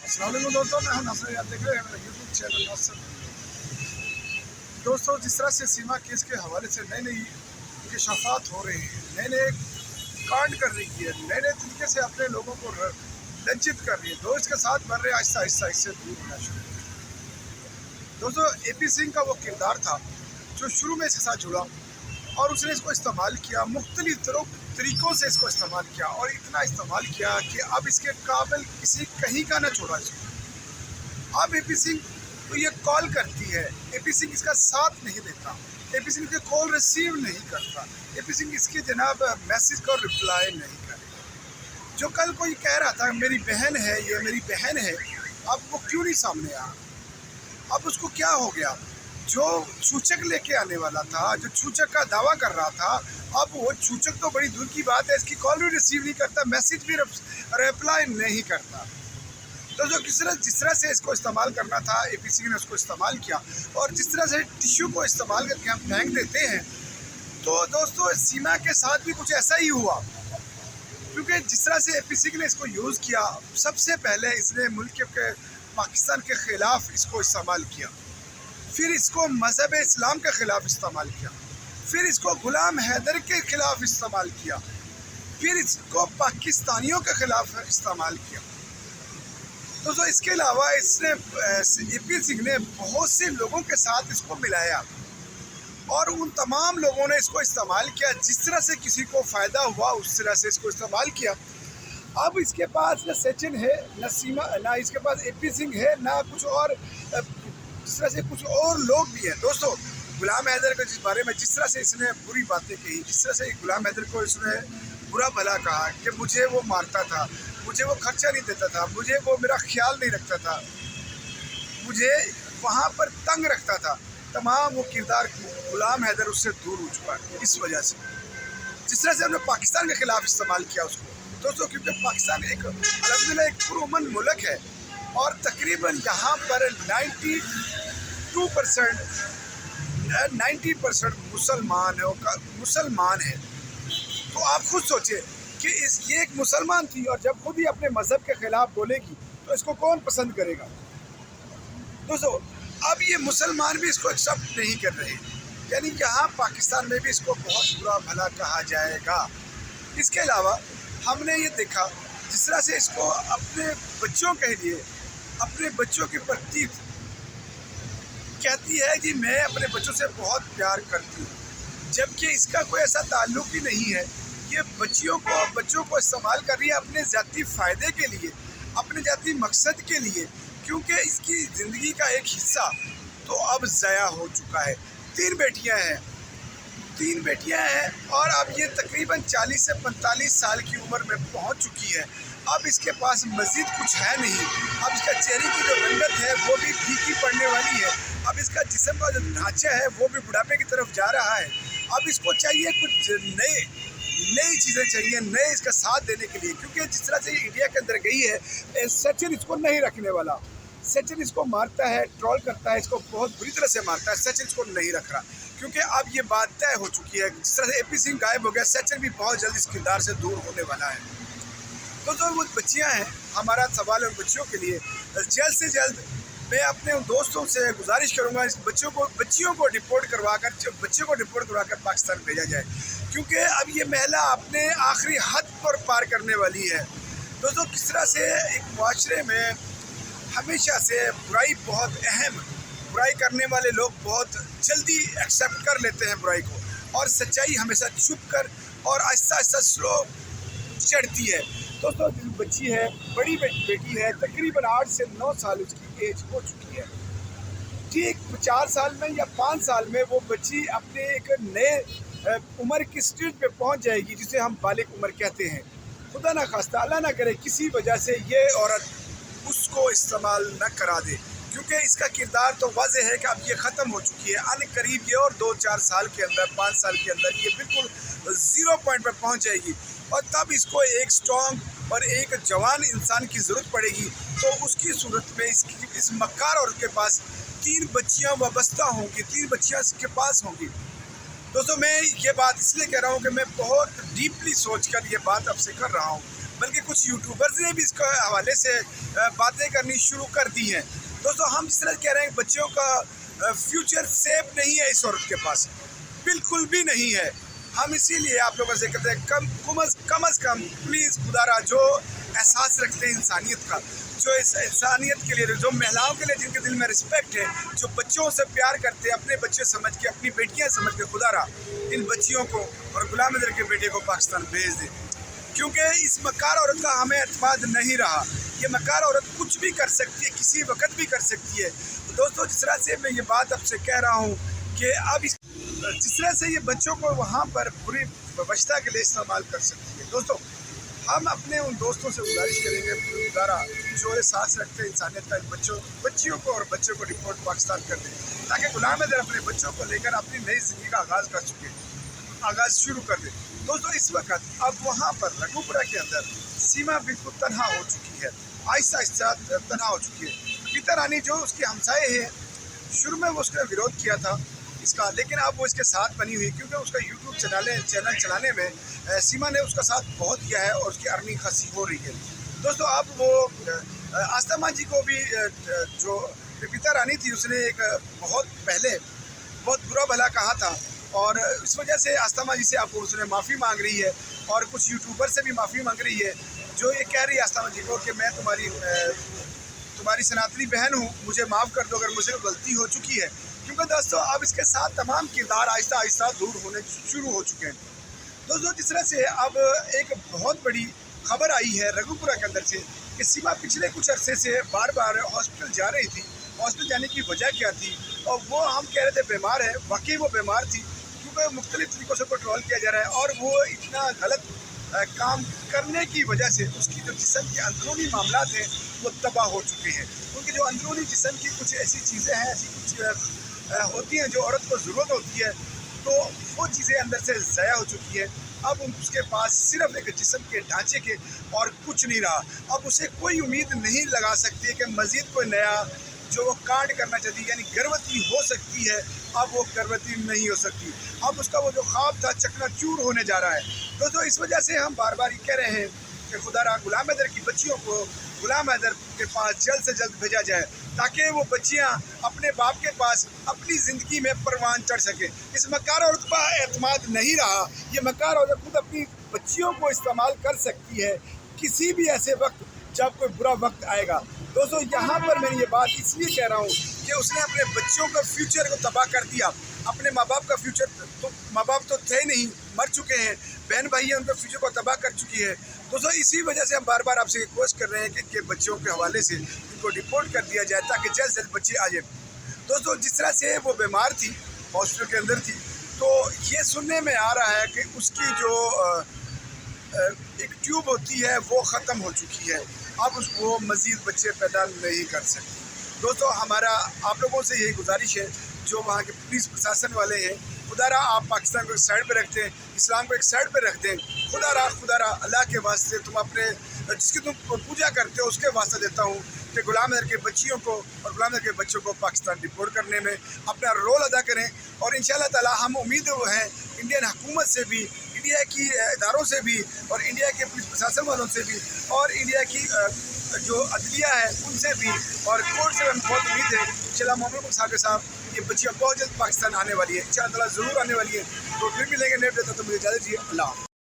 अस्सलाम वालेकुम दोस्तों, मैं हूं नासिर। आप देख रहे हैं मेरा यूट्यूब चैनल नासिर। दोस्तों, जिस तरह से सीमा केस के हवाले से नई नई इंकशाफात हो रहे हैं, नए नए कांड कर रही है, नए नए तरीके से अपने लोगों को लज्जित कर रही है, दोस्त के साथ बढ़ रहे आहिस्ता आहिस्ता इससे दूर होना शुरू। दोस्तों, AP सिंह का वो किरदार था जो शुरू में इसके साथ जुड़ा और उसने इसको इस्तेमाल किया, मुख्तलिफ तरीक़ों से इसको इस्तेमाल किया और इतना इस्तेमाल किया कि अब इसके काबिल किसी कहीं का ना छोड़ा इसको। अब AP सिंह तो ये कॉल करती है, AP सिंह इसका साथ नहीं देता, AP सिंह के कॉल रिसीव नहीं करता, AP सिंह इसके जनाब मैसेज को रिप्लाई नहीं करेगा। जो कल कोई कह रहा था मेरी बहन है, ये मेरी बहन है, अब वो क्यों नहीं सामने आया? अब उसको क्या हो गया? जो सूचक लेके आने वाला था, जो सूचक का दावा कर रहा था, अब वो सूचक तो बड़ी दूर की बात है, इसकी कॉल भी रिसीव नहीं करता, मैसेज भी रिप्लाई नहीं करता। तो जो जिस तरह से इसको इस्तेमाल करना था, AP सिंह ने उसको इस्तेमाल किया और जिस तरह से टिश्यू को इस्तेमाल करके हम फेंक देते हैं, तो दोस्तों सीमा के साथ भी कुछ ऐसा ही हुआ। क्योंकि जिस तरह से AP सिंह ने इसको यूज़ किया, सबसे पहले इसने मुल्क के पाकिस्तान के ख़िलाफ़ इसको इस्तेमाल किया, फिर इसको मज़हब इस्लाम के ख़िलाफ़ इस्तेमाल किया, फिर इसको ग़ुलाम हैदर के ख़िलाफ़ इस्तेमाल किया, फिर इसको पाकिस्तानियों के ख़िलाफ़ इस्तेमाल किया। तो इसके अलावा इसने AP सिंह ने बहुत से लोगों के साथ इसको मिलाया और उन तमाम लोगों ने इसको इस्तेमाल किया। जिस तरह से किसी को फ़ायदा हुआ उस तरह से इसको इस्तेमाल किया। अब इसके पास न सचिन है, न सीमा, ना इसके पास AP सिंह है, ना कुछ और, जिस तरह से कुछ और लोग भी हैं। दोस्तों, ग़ुलाम हैदर के बारे में जिस तरह से इसने बुरी बातें कही, जिस तरह से ग़ुलाम हैदर को इसने बुरा भला कहा कि मुझे वो मारता था, मुझे वो खर्चा नहीं देता था, मुझे वो मेरा ख्याल नहीं रखता था, मुझे वहाँ पर तंग रखता था, तमाम वो किरदार ग़ुलाम हैदर उससे दूर हो चुका है इस वजह से। जिस तरह से हमने पाकिस्तान के ख़िलाफ़ इस्तेमाल किया उसको, दोस्तों, क्योंकि पाकिस्तान एक अल्हम्दुलिल्लाह एक पुरअमन मुल्क है और तकरीबन यहाँ पर 90% मुसलमान है। तो आप खुद सोचिए कि ये एक मुसलमान थी और जब खुद ही अपने मज़हब के ख़िलाफ़ बोलेगी तो इसको कौन पसंद करेगा? दोस्तों, अब ये मुसलमान भी इसको एक्सेप्ट नहीं कर रहे, यानी यहाँ पाकिस्तान में भी इसको बहुत बुरा भला कहा जाएगा। इसके अलावा हमने ये देखा जिस तरह से इसको अपने बच्चों के लिए, अपने बच्चों के प्रति कहती है कि मैं अपने बच्चों से बहुत प्यार करती हूँ, जबकि इसका कोई ऐसा ताल्लुक ही नहीं है। ये बच्चों को इस्तेमाल कर रही है अपने ज़ाती फ़ायदे के लिए, अपने ज़ाती मकसद के लिए, क्योंकि इसकी ज़िंदगी का एक हिस्सा तो अब ज़ाया हो चुका है। 3 बेटियां हैं और अब ये तकरीबन 40 से 45 साल की उम्र में पहुंच चुकी है। अब इसके पास मज़ीद कुछ है नहीं। अब इसका चेहरे की जो रंगत है वो भी फीकी पड़ने वाली है। अब इसका जिस्म का जो ढांचा है वो भी बुढ़ापे की तरफ जा रहा है। अब इसको चाहिए कुछ नई चीज़ें चाहिए, नए इसका साथ देने के लिए, क्योंकि जिस तरह से इंडिया के अंदर गई है, सचिन इसको नहीं रखने वाला। सचिन इसको मारता है, ट्रोल करता है, इसको बहुत बुरी तरह से मारता है। सचिन इसको नहीं रख रहा क्योंकि अब ये बात तय हो चुकी है। जिस तरह से AP सिंह गायब हो गया, सचिन भी बहुत जल्द इस किरदार से दूर होने वाला है। तो जो वो बच्चियाँ हैं, हमारा सवाल है उन बच्चियों के लिए, जल्द से जल्द मैं अपने उन दोस्तों से गुजारिश करूँगा इस बच्चियों को डिपोर्ट करवाकर पाकिस्तान भेजा जाए, क्योंकि अब ये महिला अपने आखिरी हद पर पार करने वाली है। दोस्तों, किस तरह से एक मुआशरे में हमेशा से बुराई करने वाले लोग बहुत जल्दी एक्सेप्ट कर लेते हैं बुराई को, और सच्चाई हमेशा छुप कर और आहिस्ता आहिस्ता स्लो चढ़ती है। दोस्तों, बच्ची है, बड़ी बेटी है, तकरीबन 8 से 9 साल उसकी एज हो चुकी है। ठीक 4 साल में या 5 साल में वो बच्ची अपने एक नए उम्र की स्टेज पे पहुंच जाएगी, जिसे हम बालिग उम्र कहते हैं। खुदा ना खास्ता, अल्लाह ना करे किसी वजह से ये औरत उसको इस्तेमाल न करा दे, क्योंकि इसका किरदार तो वाज़ेह है कि अब ये ख़त्म हो चुकी है। अन करीब ये और 2-4 साल के अंदर, 5 साल के अंदर ये बिल्कुल 0 पॉइंट पर पहुंच जाएगी और तब इसको एक स्ट्रॉन्ग और एक जवान इंसान की ज़रूरत पड़ेगी। तो उसकी सूरत में इस मक्कार औरत के पास 3 बच्चियाँ वाबस्ता होंगी, 3 बच्चियाँ इसके पास होंगी। दोस्तों, मैं ये बात इसलिए कह रहा हूँ कि मैं बहुत डीपली सोच कर ये बात आपसे कर रहा हूँ। बल्कि कुछ यूट्यूबर्स ने भी इसके हवाले से बातें करनी शुरू कर दी हैं। दोस्तों हम जिस तरह कह रहे हैं बच्चों का फ्यूचर सेफ नहीं है इस औरत के पास, बिल्कुल भी नहीं है। हम इसीलिए आप लोगों से कहते हैं कम अज़ कम प्लीज़ खुदारा जो एहसास रखते हैं इंसानियत का, जो इस इंसानियत के लिए, जो महिलाओं के लिए जिनके दिल में रिस्पेक्ट है, जो बच्चों से प्यार करते हैं, अपने बच्चे समझ के, अपनी बेटियां समझ के, खुदारा इन बच्चियों को और गुलाम अदर के बेटे को पाकिस्तान भेज दें, क्योंकि इस मक्कार औरत का हमें एतमाद नहीं रहा। ये मक्कार औरत कुछ भी कर सकती है, किसी वक्त भी कर सकती है। तो दोस्तों जिस तरह से मैं ये बात आपसे कह रहा हूँ कि अब जिस तरह से ये बच्चों को वहाँ पर बुरी व्यवस्था के लिए इस्तेमाल कर सकती है, दोस्तों हम अपने उन दोस्तों से गुजारिश करेंगे द्वारा जो एहसास रखते हैं इंसानियत का, बच्चियों को और बच्चों को डिपोर्ट पाकिस्तान कर दें, ताकि गुलाम अदर अपने बच्चों को लेकर अपनी नई ज़िंदगी का आगाज़ शुरू कर दें। दोस्तों इस वक्त अब वहाँ पर रघुपुरा के अंदर सीमा बिल्कुल तनहा हो चुकी है, आहिस्ता आहिस्ता तनहा हो चुकी है। गीता रानी जो उसके हमसाए हैं, शुरू में वो उसने विरोध किया था इसका, लेकिन अब वो इसके साथ बनी हुई, क्योंकि उसका यूट्यूब चैनल चलाने में सीमा ने उसका साथ बहुत किया है और उसकी अर्निंग खासी हो रही है। दोस्तों अब वो आस्था मां जी को भी, जो गीता रानी थी, उसने एक बहुत पहले बहुत बुरा भला कहा था और इस वजह से आस्था मां जी से आपको उसने माफ़ी मांग रही है और कुछ यूट्यूबर से भी माफ़ी मांग रही है, जो ये कह रही है आस्था मां जी को कि मैं तुम्हारी सनातनी बहन हूँ, मुझे माफ़ कर दो अगर मुझसे गलती हो चुकी है। क्योंकि दोस्तों अब इसके साथ तमाम किरदार आहिस्ता आहिस्ता दूर होने शुरू हो चुके हैं। दोस्तों जिस तरह से अब एक बहुत बड़ी खबर आई है रघुपुरा के अंदर से कि सीमा पिछले कुछ अरसे से बार बार हॉस्पिटल जा रही थी। हॉस्पिटल जाने की वजह क्या थी, और वो हम कह रहे थे बीमार है, वाकई वो बीमार थी, क्योंकि मुख्तलिफ तरीक़ों से कंट्रोल किया जा रहा है और वो इतना गलत काम करने की वजह से उसकी जो जिस्म के अंदरूनी मामला हैं वो तबाह हो चुके हैं। उनके जो अंदरूनी जिस्म की कुछ ऐसी चीज़ें हैं, ऐसी कुछ होती हैं जो औरत को ज़रूरत होती है, तो वो चीज़ें अंदर से ज़ाया हो चुकी है। अब उसके पास सिर्फ एक जिस्म के ढांचे के और कुछ नहीं रहा। अब उसे कोई उम्मीद नहीं लगा सकती है कि मज़ीद कोई नया जो वो कांड करना चाहती है, यानी गर्भवती हो सकती है, अब वो गर्भवती नहीं हो सकती। अब उसका वो जो ख्वाब था चकनाचूर होने जा रहा है। दोस्तों इस वजह से हम बार बार ये कह रहे हैं कि खुदारा गुलाम अदर की बच्चियों को गुलाम अदर के पास जल्द से जल्द भेजा जाए, ताकि वो बच्चियां अपने बाप के पास अपनी ज़िंदगी में परवान चढ़ सकें। इस मक्कार औरत का एतमाद नहीं रहा। ये मक्कार औरत खुद अपनी बच्चियों को इस्तेमाल कर सकती है किसी भी ऐसे वक्त जब कोई बुरा वक्त आएगा। दोस्तों यहाँ पर मैं ये बात इसलिए कह रहा हूँ कि उसने अपने बच्चों का फ्यूचर को तबाह कर दिया। अपने माँ बाप का फ्यूचर, तो माँ बाप तो थे नहीं, मर चुके हैं, बहन भाई हैं, उनका फ्यूचर को तबाह कर चुकी है। दोस्तों इसी वजह से हम बार बार आपसे रिक्वेस्ट कर रहे हैं कि इनके बच्चों के हवाले से इनको डिपोर्ट कर दिया जाए, ताकि जल्द से जल्द बच्चे आ जाए। दोस्तों जिस तरह से वो बीमार थी, हॉस्पिटल के अंदर थी, तो ये सुनने में आ रहा है कि उसकी जो एक ट्यूब होती है वो ख़त्म हो चुकी है, अब उसको मज़ीद बच्चे पैदा नहीं कर सकते। दोस्तों हमारा आप लोगों से यही गुजारिश है, जो वहाँ के पुलिस प्रशासन वाले हैं, खुदारा आप पाकिस्तान को एक साइड पे रखते हैं, इस्लाम को एक साइड पे रखते हैं। खुदारा अल्लाह के वास्ते तुम अपने जिसकी तुम पूजा करते हो उसके वास्ते देता हूँ कि गुलाम अदर के बच्चियों को और गुलाम अदर के बच्चों को पाकिस्तान डिपोर्ट करने में अपना रोल अदा करें। और इंशाअल्लाह ताला हम उम्मीद हैं इंडियन हुकूमत से भी, इंडिया की इदारों से भी, और इंडिया के पुलिस प्रशासन वालों से भी, और इंडिया की जो अदलिया है उनसे भी, और कोर्ट से हमें बहुत उम्मीद है इंशाअल्लाह मोहम्मद साहब के साथ ये बच्चियाँ बहुत जल्द पाकिस्तान आने वाली है, इंशाअल्लाह ताला ज़रूर आने वाली है। तो फिर मिलेंगे नेट देता तो मुझे इजाज़त दीजिए। अल्लाह।